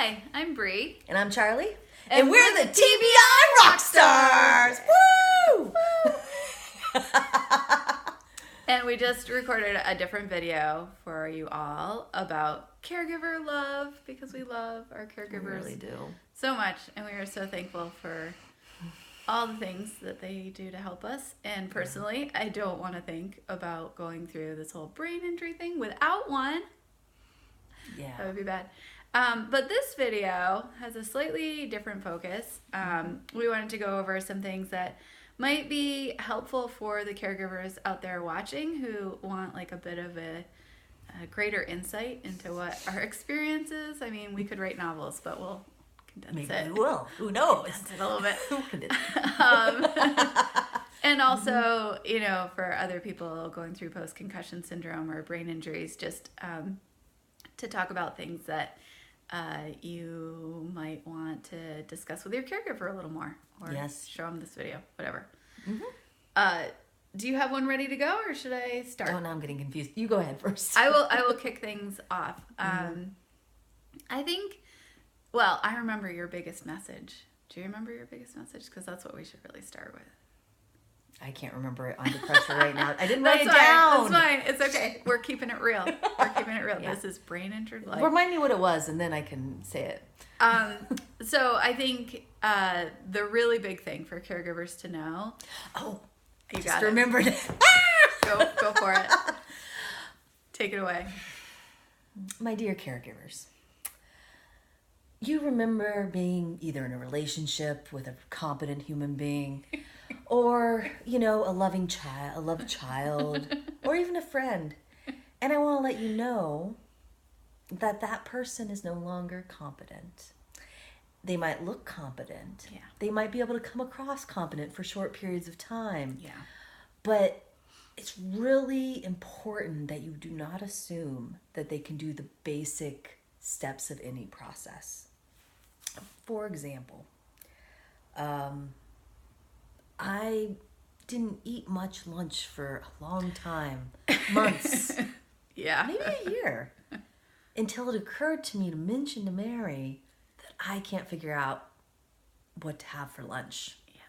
Hi, I'm Bree. And I'm Charlie. And we're the TBI Rockstars! Woo! And we just recorded a different video for you all about caregiver love because we love our caregivers We really do. so much. And we are so thankful for all the things that they do to help us. And personally, I don't want to think about going through this whole brain injury thing without one. Yeah. That would be bad. But this video has a slightly different focus. We wanted to go over some things that might be helpful for the caregivers out there watching who want like a bit of a greater insight into what our experience is. I mean, we could write novels, but we'll condense it. Maybe we will. Who knows? Condense it a little bit. Condense it. And also, you know, for other people going through post-concussion syndrome or brain injuries, just to talk about things that you might want to discuss with your caregiver a little more, or show them this video, whatever. Do you have one ready to go, or should I start? Oh, now I'm getting confused. You go ahead first. I will kick things off. I think, well, I remember your biggest message. Do you remember your biggest message? Because that's what we should really start with. I can't remember it under pressure right now. I didn't write it down. That's fine. It's okay. We're keeping it real. Yeah. This is brain injured life. Remind me what it was, and then I can say it. So I think the really big thing for caregivers to know. Oh, you just got it. Remembered it. Go for it. Take it away. My dear caregivers, you remember being either in a relationship with a competent human being, or, you know, a loved child, or even a friend. And I want to let you know that that person is no longer competent. They might look competent. Yeah. They might be able to come across competent for short periods of time. Yeah. But it's really important that you do not assume that they can do the basic steps of any process. For example, I didn't eat much lunch for a long time, months, maybe a year, until it occurred to me to mention to Mary that I can't figure out what to have for lunch. Yeah.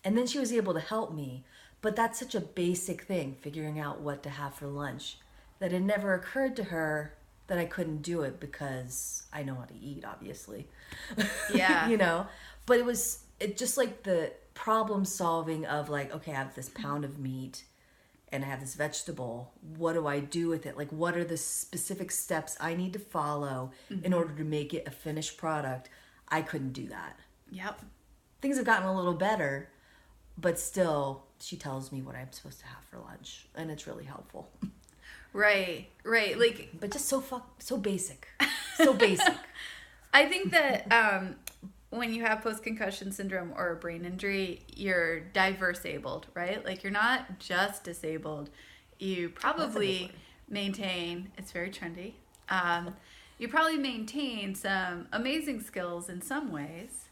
And then she was able to help me, but that's such a basic thing, figuring out what to have for lunch, that it never occurred to her that I couldn't do it because I know how to eat, obviously. Yeah. You know, but it just like the problem solving of like, okay, I have this pound of meat and I have this vegetable. What do I do with it? Like, what are the specific steps I need to follow in order to make it a finished product? I couldn't do that. Yep. Things have gotten a little better, but still she tells me what I'm supposed to have for lunch, and it's really helpful. Right. Like, but just so basic. So basic. I think that when you have post-concussion syndrome or a brain injury, you're diverse-abled, right? Like, you're not just disabled. You probably maintain, it's very trendy, you probably maintain some amazing skills in some ways.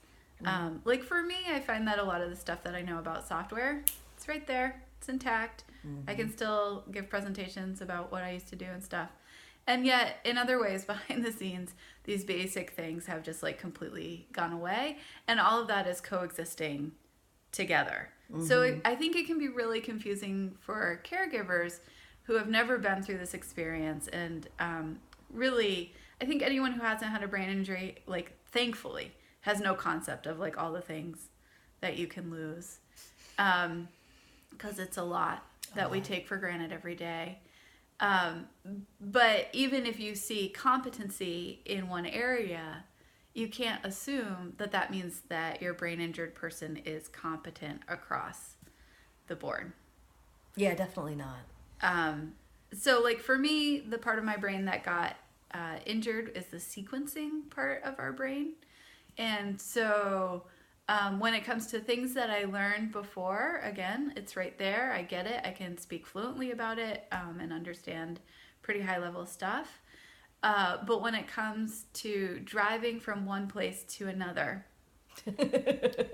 Like for me, I find that a lot of the stuff that I know about software, it's right there. It's intact. I can still give presentations about what I used to do and stuff. And yet, in other ways, behind the scenes, these basic things have just like completely gone away. And all of that is coexisting together. So I think it can be really confusing for caregivers who have never been through this experience. And really, I think anyone who hasn't had a brain injury, like thankfully, has no concept of like all the things that you can lose. Because it's a lot that we take for granted every day. But even if you see competency in one area, you can't assume that that means that your brain injured person is competent across the board. Yeah, definitely not. So like for me, the part of my brain that got injured is the sequencing part of our brain. And so when it comes to things that I learned before, again, it's right there. I get it. I can speak fluently about it and understand pretty high level stuff. But when it comes to driving from one place to another,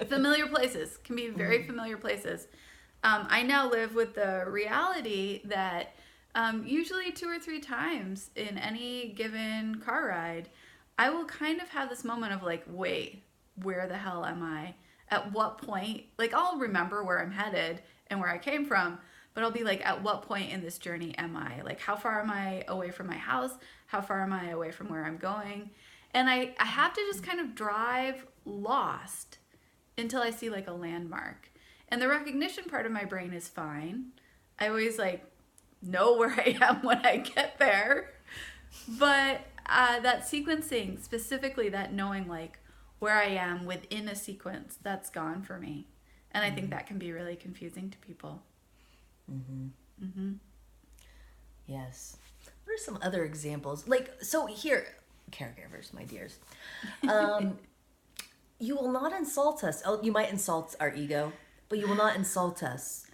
familiar places can be very familiar places. I now live with the reality that usually 2 or 3 times in any given car ride, I will kind of have this moment of like, wait, where the hell am I? At what point? Like, I'll remember where I'm headed and where I came from, but I'll be like, at what point in this journey am I? Like, how far am I away from my house? How far am I away from where I'm going? And I have to just kind of drive lost until I see like a landmark. And the recognition part of my brain is fine. I always like know where I am when I get there. But that sequencing, specifically that knowing like where I am within a sequence, that's gone for me. And I think that can be really confusing to people. Yes. What are some other examples? Like, so here, caregivers, my dears, you will not insult us. Oh, you might insult our ego, but you will not insult us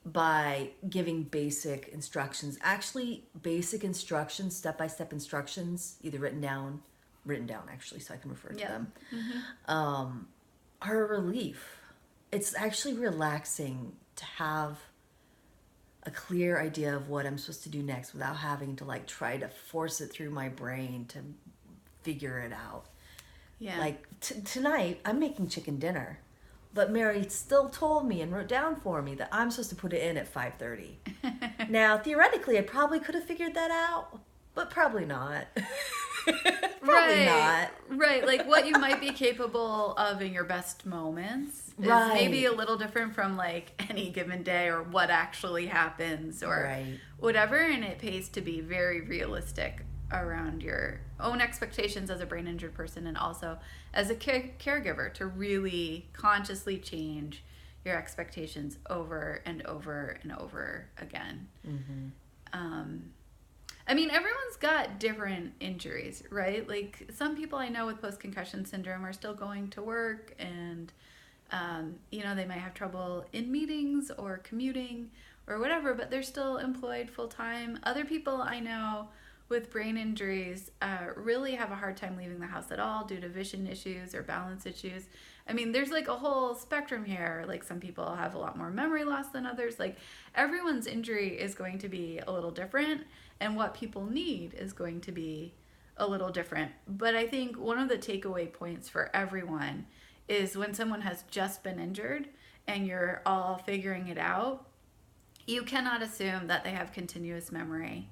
by giving basic instructions. Actually, basic instructions, step-by-step instructions, either written down actually, so I can refer to them, are a relief. It's actually relaxing to have a clear idea of what I'm supposed to do next without having to like try to force it through my brain to figure it out. Yeah. Like tonight, I'm making chicken dinner, but Mary still told me and wrote down for me that I'm supposed to put it in at 5:30. Now, theoretically, I probably could have figured that out, but probably not. Probably not. Right. Like what you might be capable of in your best moments is maybe a little different from like any given day or what actually happens or whatever. And it pays to be very realistic around your own expectations as a brain injured person and also as a caregiver to really consciously change your expectations over and over and over again. I mean, everyone's got different injuries, right? Like some people I know with post-concussion syndrome are still going to work and, they might have trouble in meetings or commuting or whatever, but they're still employed full-time. Other people I know with brain injuries really have a hard time leaving the house at all due to vision issues or balance issues. I mean, there's like a whole spectrum here. Like some people have a lot more memory loss than others. Like everyone's injury is going to be a little different and what people need is going to be a little different. But I think one of the takeaway points for everyone is when someone has just been injured and you're all figuring it out, you cannot assume that they have continuous memory.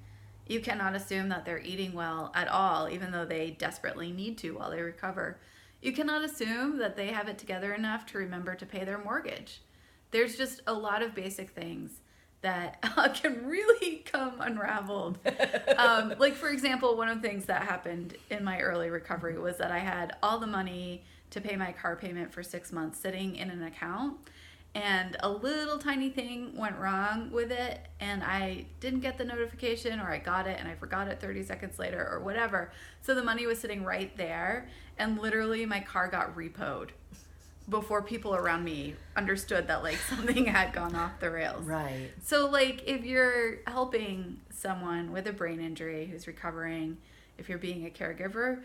You cannot assume that they're eating well at all, even though they desperately need to while they recover. You cannot assume that they have it together enough to remember to pay their mortgage. There's just a lot of basic things that can really come unraveled. Like, for example, one of the things that happened in my early recovery was that I had all the money to pay my car payment for 6 months sitting in an account. And a little tiny thing went wrong with it and I didn't get the notification or I got it and I forgot it 30 seconds later or whatever. So the money was sitting right there and literally my car got repoed before people around me understood that like something had gone off the rails. Right. So like if you're helping someone with a brain injury who's recovering, if you're being a caregiver,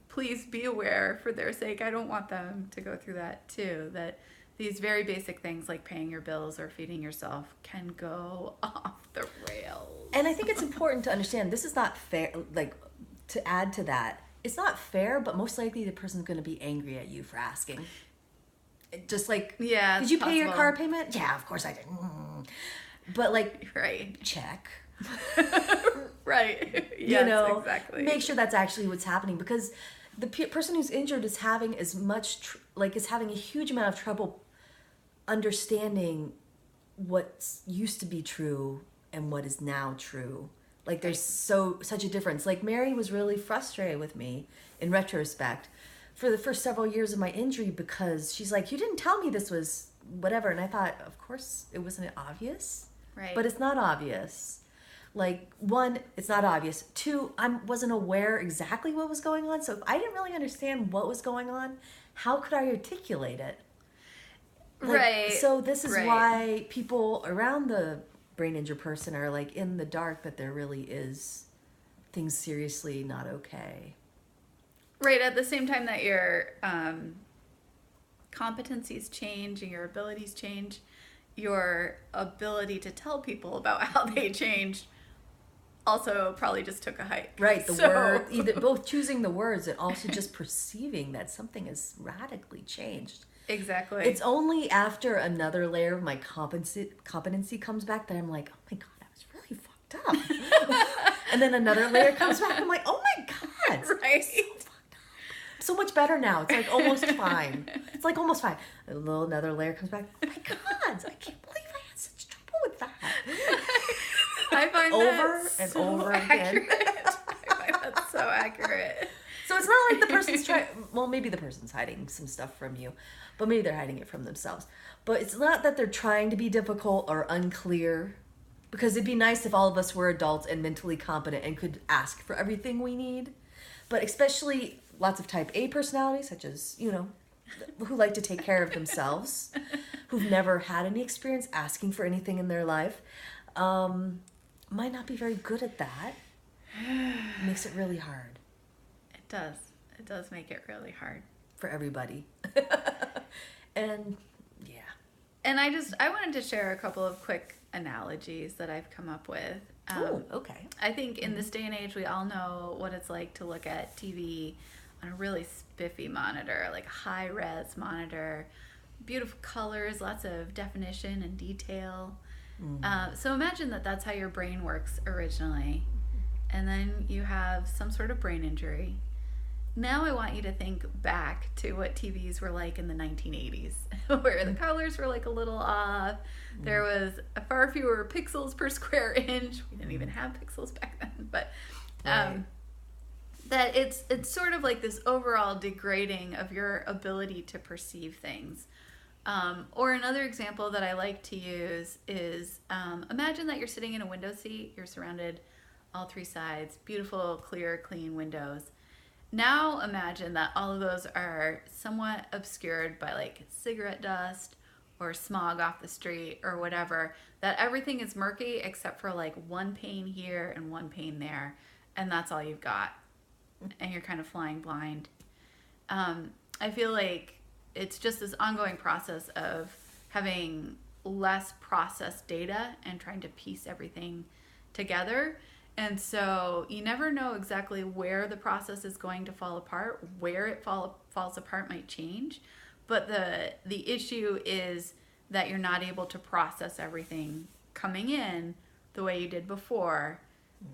please be aware for their sake. I don't want them to go through that too, that these very basic things like paying your bills or feeding yourself can go off the rails. And I think it's important to understand this is not fair. Like, to add to that, it's not fair, but most likely the person's going to be angry at you for asking. Just like, yeah, did you pay your car payment? Yeah, of course I did. But like, check. Right. Yes, exactly. Make sure that's actually what's happening because the person who's injured is having is having a huge amount of trouble understanding what used to be true and what is now true. Like there's such a difference. Like Mary was really frustrated with me in retrospect for the first several years of my injury because she's like, you didn't tell me this was whatever. And I thought, of course it wasn't obvious. Right. But it's not obvious. Like, one, it's not obvious. Two, I wasn't aware exactly what was going on. So if I didn't really understand what was going on, how could I articulate it? Like, right. So this is why people around the brain injured person are like in the dark that there really is things seriously not okay. Right. At the same time that your competencies change and your abilities change, your ability to tell people about how they change also probably just took a hike. Right, the word, either both choosing the words and also just perceiving that something has radically changed. Exactly. It's only after another layer of my competency comes back that I'm like, oh my God, I was really fucked up. And then another layer comes back, I'm like, oh my God. Right. So fucked up. So much better now. It's like almost fine. It's like almost fine. Another layer comes back, oh my God, I can't believe I had such trouble with that. I find over that and so over accurate. again. I find that so accurate. So it's not like the person's trying, well, maybe the person's hiding some stuff from you, but maybe they're hiding it from themselves. But it's not that they're trying to be difficult or unclear, because it'd be nice if all of us were adults and mentally competent and could ask for everything we need. But especially lots of type A personalities, such as, you know, who like to take care of themselves, who've never had any experience asking for anything in their life, might not be very good at that. It makes it really hard. It does. It does make it really hard. For everybody. And yeah. And I wanted to share a couple of quick analogies that I've come up with. Oh, okay. I think in this day and age, we all know what it's like to look at TV on a really spiffy monitor, like a high-res monitor, beautiful colors, lots of definition and detail. So imagine that that's how your brain works originally. And then you have some sort of brain injury. Now I want you to think back to what TVs were like in the 1980s, where the colors were like a little off. There was far fewer pixels per square inch. We didn't even have pixels back then, but that it's sort of like this overall degrading of your ability to perceive things. Or another example that I like to use is imagine that you're sitting in a window seat. You're surrounded all three sides, beautiful, clear, clean windows. Now imagine that all of those are somewhat obscured by like cigarette dust or smog off the street or whatever, that everything is murky except for like one pane here and one pane there, and that's all you've got. And you're kind of flying blind. I feel like it's just this ongoing process of having less processed data and trying to piece everything together. And so you never know exactly where the process is going to fall apart. Where it falls apart might change. But the issue is that you're not able to process everything coming in the way you did before.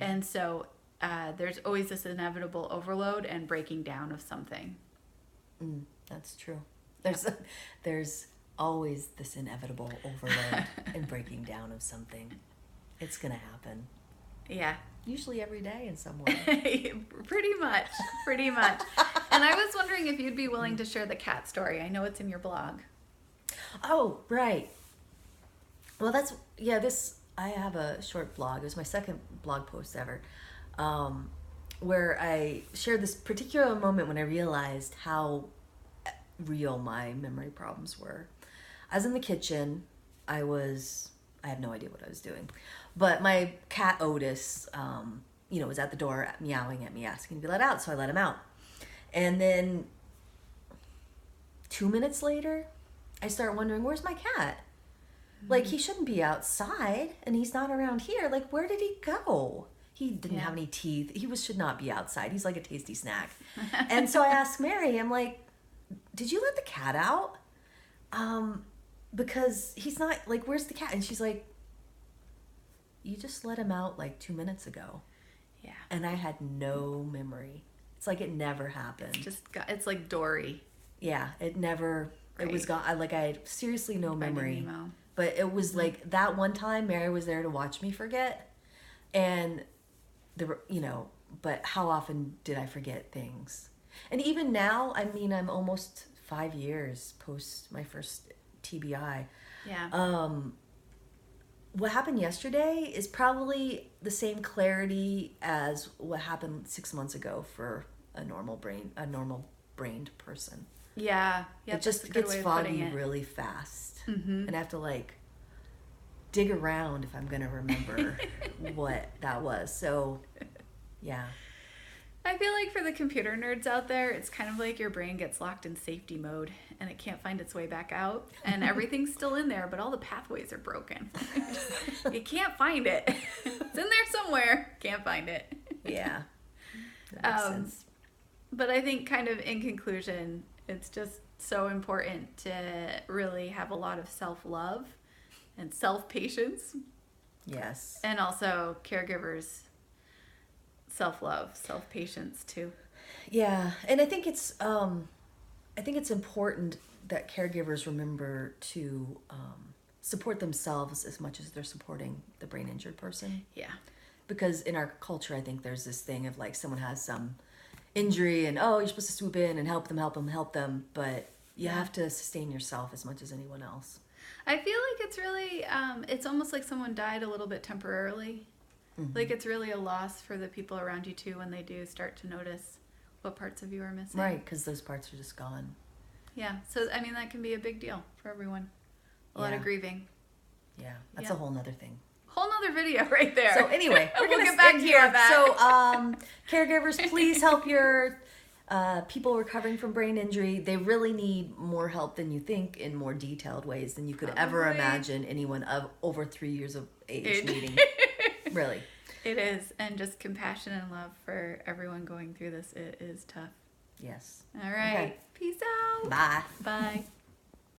And so there's always this inevitable overload and breaking down of something. That's true. There's always this inevitable overload and breaking down of something. It's going to happen. Yeah. Usually every day in some way. Pretty much. And I was wondering if you'd be willing to share the cat story. I know it's in your blog. Oh, right. Well, I have a short blog. It was my second blog post ever, where I shared this particular moment when I realized how real my memory problems were. I was in the kitchen. I had no idea what I was doing. But my cat Otis, was at the door meowing at me, asking to be let out, so I let him out. And then 2 minutes later, I start wondering, where's my cat? Like, he shouldn't be outside, and he's not around here. Like, where did he go? He didn't have any teeth. He should not be outside. He's like a tasty snack. And so I asked Mary, I'm like, did you let the cat out? Because he's not, like, where's the cat? And she's like, you just let him out like 2 minutes ago. Yeah. And I had no memory. It's like it never happened. It's like Dory. Yeah, it never, It was gone. I had seriously no memory. Nemo. But it was like that one time Mary was there to watch me forget. And but how often did I forget things? And even now, I mean, I'm almost 5 years post my first TBI. Yeah. What happened yesterday is probably the same clarity as what happened 6 months ago for a normal brained person. Yeah. It just gets foggy really fast. Mm-hmm. And I have to dig around if I'm going to remember what that was. So, yeah. I feel like for the computer nerds out there, it's kind of like your brain gets locked in safety mode and it can't find its way back out. And everything's still in there, but all the pathways are broken. You can't find it. It's in there somewhere. Can't find it. Yeah. That makes sense. But I think kind of in conclusion, it's just so important to really have a lot of self-love and self-patience. Yes. And also caregivers self-love, self-patience too. Yeah, and I think it's important that caregivers remember to support themselves as much as they're supporting the brain injured person. Yeah. Because in our culture, I think there's this thing of like someone has some injury and you're supposed to swoop in and help them, but you have to sustain yourself as much as anyone else. I feel like it's really it's almost like someone died a little bit temporarily. Mm-hmm. Like it's really a loss for the people around you too when they do start to notice what parts of you are missing. Right, because those parts are just gone. Yeah, so I mean that can be a big deal for everyone. A lot of grieving. Yeah, that's a whole nother thing. Whole nother video right there. So anyway, we'll get back to that. So caregivers, please help your people recovering from brain injury. They really need more help than you think in more detailed ways than you could ever imagine anyone of over 3 years of age needing. Really. It is. And just compassion and love for everyone going through this. It is tough. Yes. All right. Okay. Peace out. Bye. Bye.